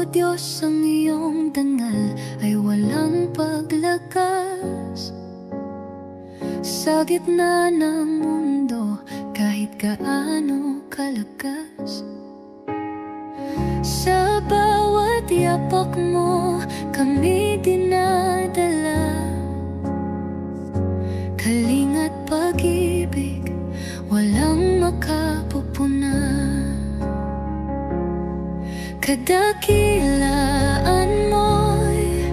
Diyos, ang iyong dangal ay walang paglakas. Sa gitna ng mundo, kahit gaano kalakas, sa bawat yapak mo kami dinadala. Kalinga't pag-ibig, walang makapupuna. Kadakilaan mo'y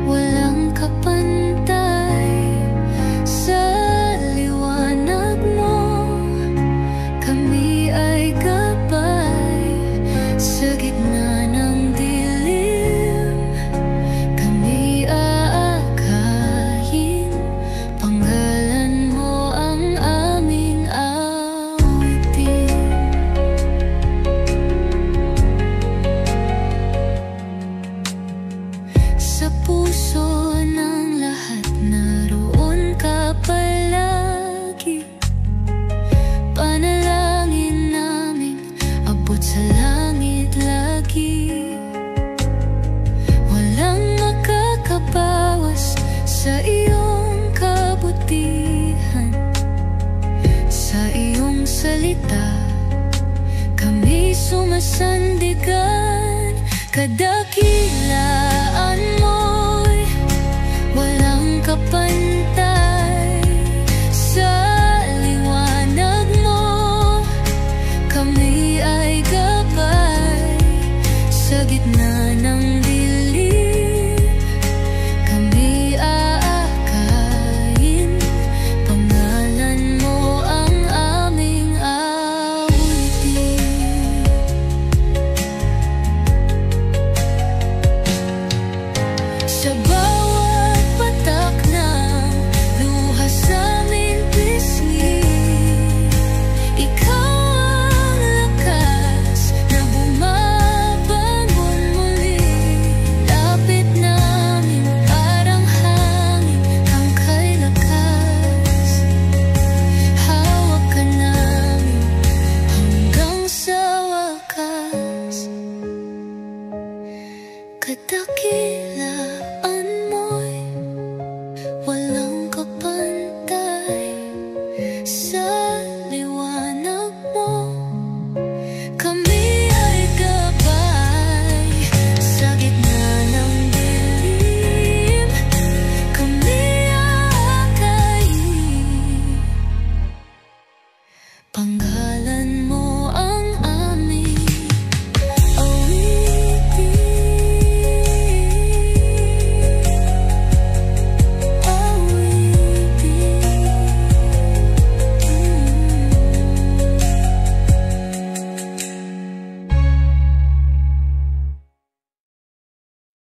walang kapantay. Sa liwanag mo, kami ay gabay. Sa gitna ng dilim, kami aakayin. Pangalan mo ang aming awitin. Sa puso ng lahat naroon ka palagi. Panalangin namin abot sa langit lagi. Walang makakabawas sa iyong kabutihan. Sa iyong salita kami sumasandigan. Kadakilaan